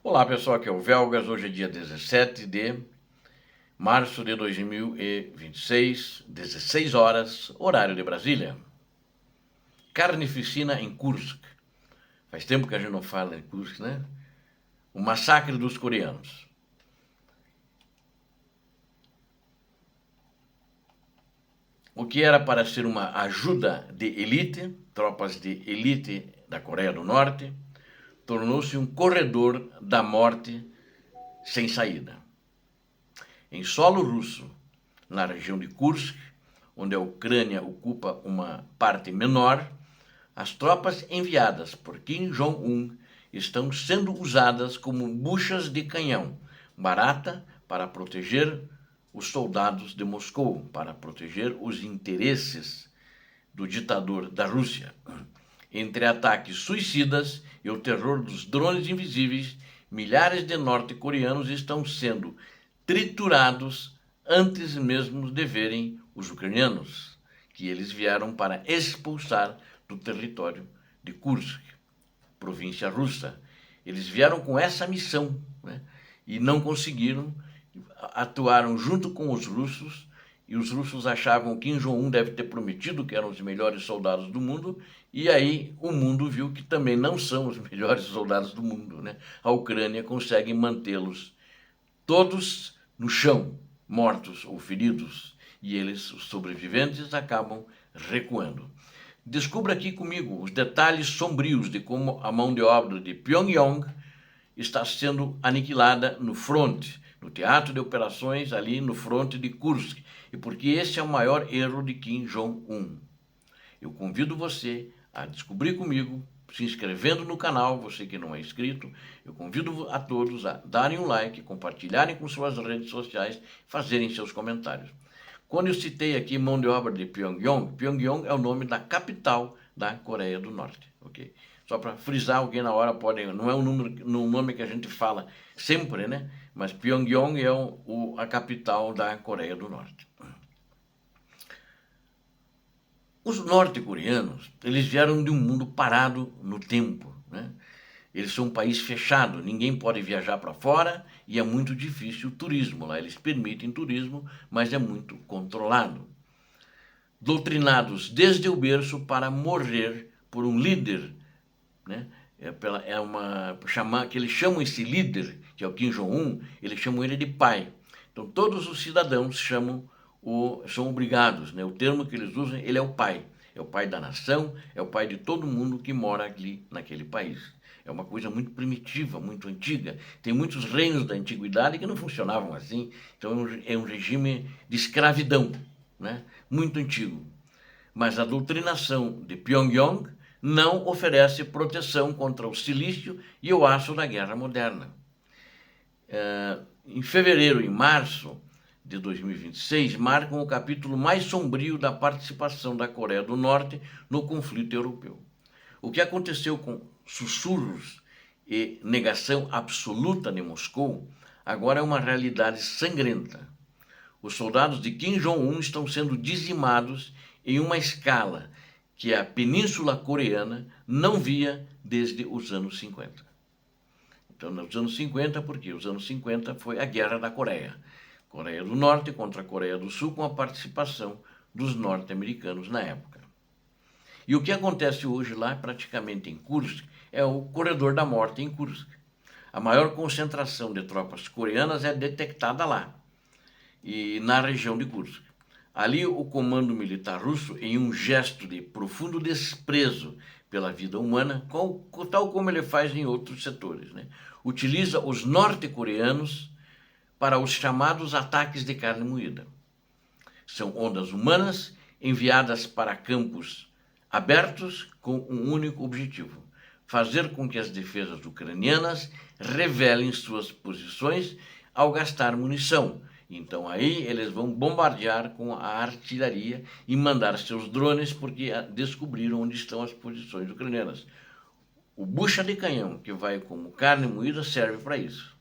Olá pessoal, aqui é o Velgas. Hoje é dia 17 de março de 2026, 16 horas, horário de Brasília. Carnificina em Kursk. Faz tempo que a gente não fala em Kursk, né? O massacre dos coreanos. O que era para ser uma ajuda de elite, tropas de elite da Coreia do Norte, tornou-se um corredor da morte sem saída. Em solo russo, na região de Kursk, onde a Ucrânia ocupa uma parte menor, as tropas enviadas por Kim Jong-un estão sendo usadas como buchas de canhão, barata para proteger os soldados de Moscou, para proteger os interesses do ditador da Rússia. Entre ataques suicidas e o terror dos drones invisíveis, milhares de norte-coreanos estão sendo triturados antes mesmo de verem os ucranianos, que eles vieram para expulsar do território de Kursk, província russa. Eles vieram com essa missão, né? E não conseguiram, atuaram junto com os russos, e os russos achavam que Kim Jong-un deve ter prometido que eram os melhores soldados do mundo, e aí o mundo viu que também não são os melhores soldados do mundo, né? A Ucrânia consegue mantê-los todos no chão, mortos ou feridos, e eles, os sobreviventes, acabam recuando. Descubra aqui comigo os detalhes sombrios de como a mão de obra de Pyongyang está sendo aniquilada no fronte, no teatro de operações ali no fronte de Kursk, e porque esse é o maior erro de Kim Jong-un. Eu convido você a descobrir comigo, se inscrevendo no canal, você que não é inscrito. Eu convido a todos a darem um like, compartilharem com suas redes sociais, fazerem seus comentários. Quando eu citei aqui mão de obra de Pyongyang, Pyongyang é o nome da capital da Coreia do Norte, ok? Só para frisar, alguém na hora pode, não é um nome que a gente fala sempre, né? Mas Pyongyang é a capital da Coreia do Norte. Os norte-coreanos, eles vieram de um mundo parado no tempo, né? Eles são um país fechado, ninguém pode viajar para fora e é muito difícil o turismo lá. Eles permitem turismo, mas é muito controlado. Doutrinados desde o berço para morrer por um líder, né? Que eles chamam esse líder, que é o Kim Jong-un, eles chamam ele de pai. Então todos os cidadãos são obrigados, né? O termo que eles usam, ele é o pai. É o pai da nação, é o pai de todo mundo que mora ali naquele país. É uma coisa muito primitiva, muito antiga. Tem muitos reinos da antiguidade que não funcionavam assim. Então é um regime de escravidão, né? Muito antigo. Mas a doutrinação de Pyongyang não oferece proteção contra o silício e o aço da guerra moderna. Em fevereiro e março de 2026 marcam o capítulo mais sombrio da participação da Coreia do Norte no conflito europeu. O que aconteceu com sussurros e negação absoluta de Moscou agora é uma realidade sangrenta. Os soldados de Kim Jong-un estão sendo dizimados em uma escala que a Península Coreana não via desde os anos 50. Então, nos anos 50, porque os anos 50 foi a Guerra da Coreia. Coreia do Norte contra a Coreia do Sul, com a participação dos norte-americanos na época. E o que acontece hoje lá, praticamente em Kursk, é o corredor da morte em Kursk. A maior concentração de tropas coreanas é detectada lá, e na região de Kursk. Ali, o comando militar russo, em um gesto de profundo desprezo pela vida humana, tal como ele faz em outros setores, né? Utiliza os norte-coreanos para os chamados ataques de carne moída. São ondas humanas enviadas para campos abertos com um único objetivo: fazer com que as defesas ucranianas revelem suas posições ao gastar munição. Então aí eles vão bombardear com a artilharia e mandar seus drones porque descobriram onde estão as posições ucranianas. O bucha de canhão, que vai como carne moída, serve para isso.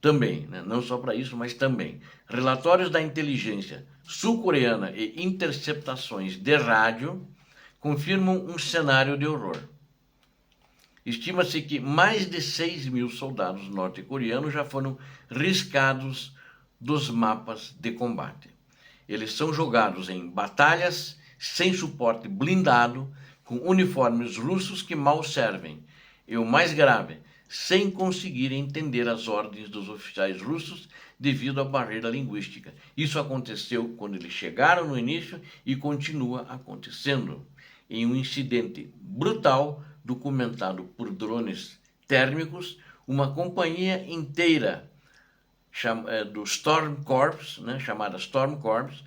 Também, né? Não só para isso, mas também. Relatórios da inteligência sul-coreana e interceptações de rádio confirmam um cenário de horror. Estima-se que mais de 6.000 soldados norte-coreanos já foram riscados dos mapas de combate. Eles são jogados em batalhas sem suporte blindado, com uniformes russos que mal servem. E o mais grave, sem conseguir entender as ordens dos oficiais russos devido à barreira linguística. Isso aconteceu quando eles chegaram no início e continua acontecendo. Em um incidente brutal documentado por drones térmicos, uma companhia inteira do Storm Corps, né, chamada Storm Corps,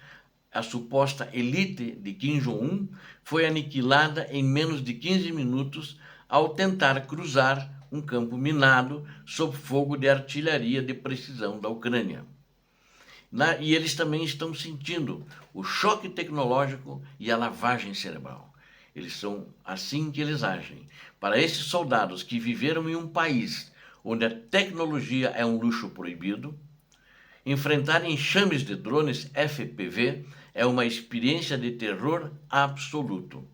a suposta elite de Kim Jong-un, foi aniquilada em menos de 15 minutos ao tentar cruzar um campo minado sob fogo de artilharia de precisão da Ucrânia. E eles também estão sentindo o choque tecnológico e a lavagem cerebral. Eles são assim que eles agem. Para esses soldados que viveram em um país onde a tecnologia é um luxo proibido, enfrentar enxames de drones FPV é uma experiência de terror absoluto.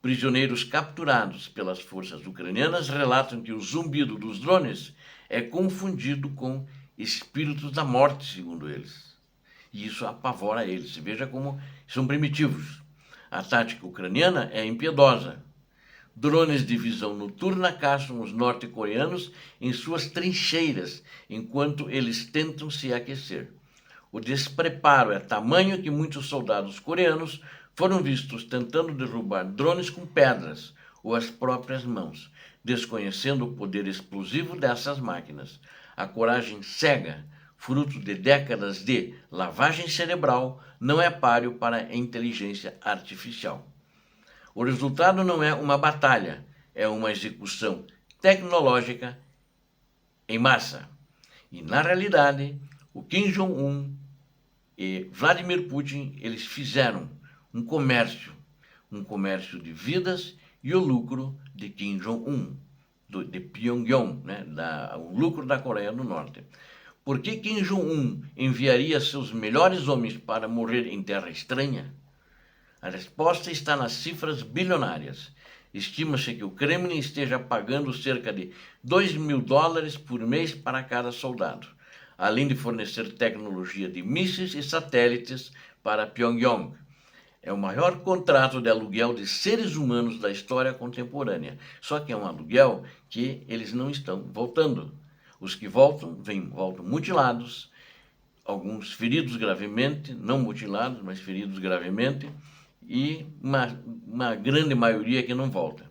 Prisioneiros capturados pelas forças ucranianas relatam que o zumbido dos drones é confundido com espíritos da morte, segundo eles. E isso apavora eles. Veja como são primitivos. A tática ucraniana é impiedosa. Drones de visão noturna caçam os norte-coreanos em suas trincheiras, enquanto eles tentam se aquecer. O despreparo é tamanho que muitos soldados coreanos foram vistos tentando derrubar drones com pedras ou as próprias mãos, desconhecendo o poder explosivo dessas máquinas. A coragem cega, fruto de décadas de lavagem cerebral, não é páreo para a inteligência artificial. O resultado não é uma batalha, é uma execução tecnológica em massa. E, na realidade, o Kim Jong-un e Vladimir Putin, eles fizeram um comércio de vidas e o lucro de Kim Jong-un, de Pyongyang, né, o lucro da Coreia do Norte. Por que Kim Jong-un enviaria seus melhores homens para morrer em terra estranha? A resposta está nas cifras bilionárias. Estima-se que o Kremlin esteja pagando cerca de $2.000 por mês para cada soldado, além de fornecer tecnologia de mísseis e satélites para Pyongyang. É o maior contrato de aluguel de seres humanos da história contemporânea. Só que é um aluguel que eles não estão voltando. Os que voltam, voltam mutilados, alguns feridos gravemente, não mutilados, mas feridos gravemente, e uma grande maioria que não volta.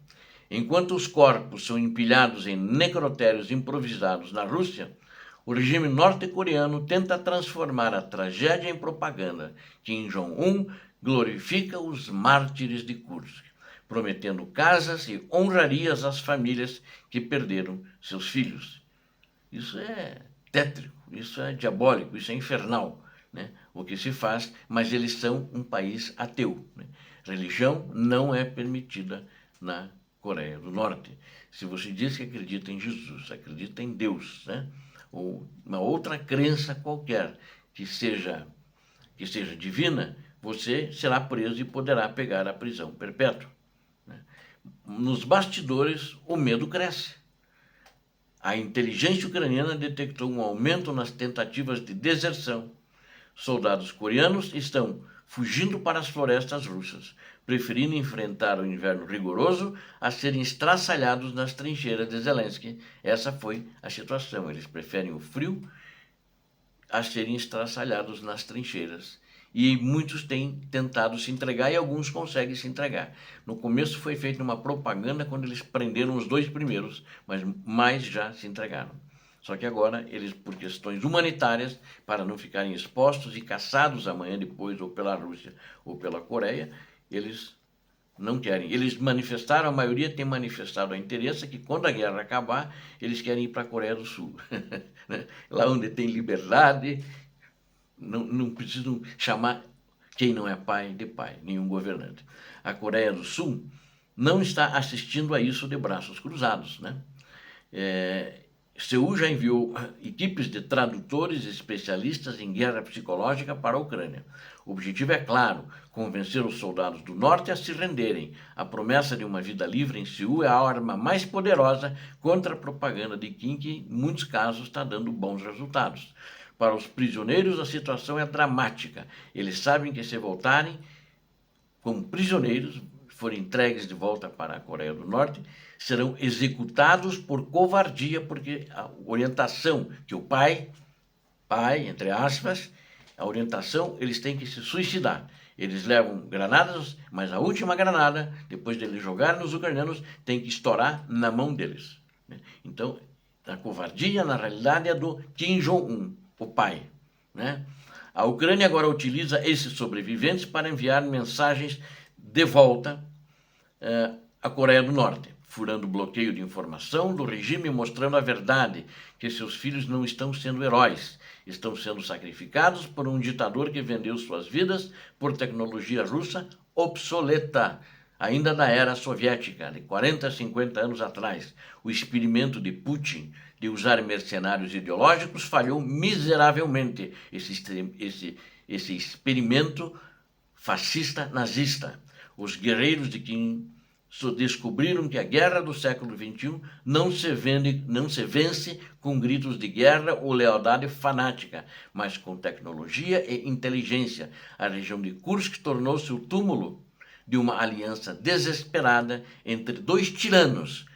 Enquanto os corpos são empilhados em necrotérios improvisados na Rússia, o regime norte-coreano tenta transformar a tragédia em propaganda. Kim Jong-un glorifica os mártires de Kursk, prometendo casas e honrarias às famílias que perderam seus filhos. Isso é tétrico, isso é diabólico, isso é infernal, né? O que se faz, mas eles são um país ateu, né? Religião não é permitida na Coreia do Norte. Se você diz que acredita em Jesus, acredita em Deus, né, ou uma outra crença qualquer que seja divina, você será preso e poderá pegar a prisão perpétua, né? Nos bastidores, o medo cresce. A inteligência ucraniana detectou um aumento nas tentativas de deserção. Soldados coreanos estão fugindo para as florestas russas, preferindo enfrentar o inverno rigoroso a serem estraçalhados nas trincheiras de Zelensky. Essa foi a situação. Eles preferem o frio a serem estraçalhados nas trincheiras. E muitos têm tentado se entregar e alguns conseguem se entregar. No começo foi feita uma propaganda quando eles prenderam os 2 primeiros, mas mais já se entregaram. Só que agora, eles, por questões humanitárias, para não ficarem expostos e caçados amanhã depois, ou pela Rússia ou pela Coreia, eles não querem. Eles manifestaram, a maioria tem manifestado a interesse que quando a guerra acabar, eles querem ir para a Coreia do Sul. Lá onde tem liberdade, não precisam chamar quem não é pai de pai, nenhum governante. A Coreia do Sul não está assistindo a isso de braços cruzados, né? Seul já enviou equipes de tradutores e especialistas em guerra psicológica para a Ucrânia. O objetivo é claro: convencer os soldados do norte a se renderem. A promessa de uma vida livre em Seul é a arma mais poderosa contra a propaganda de Kim, que em muitos casos está dando bons resultados. Para os prisioneiros, a situação é dramática. Eles sabem que se voltarem como prisioneiros, forem entregues de volta para a Coreia do Norte, serão executados por covardia, porque a orientação que o pai, entre aspas, a orientação, eles têm que se suicidar. Eles levam granadas, mas a última granada, depois de eles jogarem nos ucranianos, tem que estourar na mão deles. Então, a covardia, na realidade, é do Kim Jong-un, o pai, né? A Ucrânia agora utiliza esses sobreviventes para enviar mensagens de volta à Coreia do Norte, furando o bloqueio de informação do regime e mostrando a verdade, que seus filhos não estão sendo heróis, estão sendo sacrificados por um ditador que vendeu suas vidas por tecnologia russa obsoleta, ainda da era soviética, de 40, 50 anos atrás. O experimento de Putin de usar mercenários ideológicos falhou miseravelmente. Esse experimento fascista nazista. Os guerreiros de Kim descobriram que a guerra do século XXI não se vence com gritos de guerra ou lealdade fanática, mas com tecnologia e inteligência. A região de Kursk tornou-se o túmulo de uma aliança desesperada entre dois tiranos,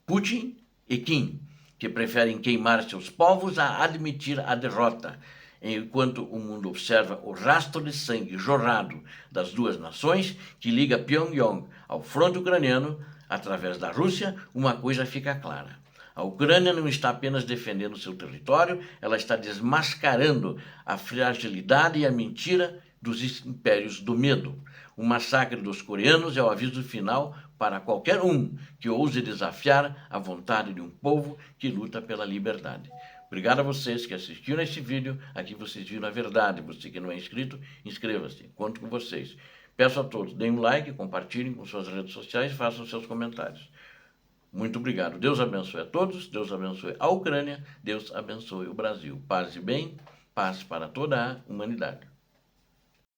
Putin e Kim, que preferem queimar seus povos a admitir a derrota. Enquanto o mundo observa o rastro de sangue jorrado das duas nações, que liga Pyongyang ao fronte ucraniano, através da Rússia, uma coisa fica clara: a Ucrânia não está apenas defendendo seu território, ela está desmascarando a fragilidade e a mentira dos impérios do medo. O massacre dos coreanos é o aviso final para qualquer um que ouse desafiar a vontade de um povo que luta pela liberdade. Obrigado a vocês que assistiram esse vídeo. Aqui vocês viram a verdade. Você que não é inscrito, inscreva-se. Conto com vocês. Peço a todos, deem um like, compartilhem com suas redes sociais, façam seus comentários. Muito obrigado. Deus abençoe a todos. Deus abençoe a Ucrânia. Deus abençoe o Brasil. Paz e bem. Paz para toda a humanidade.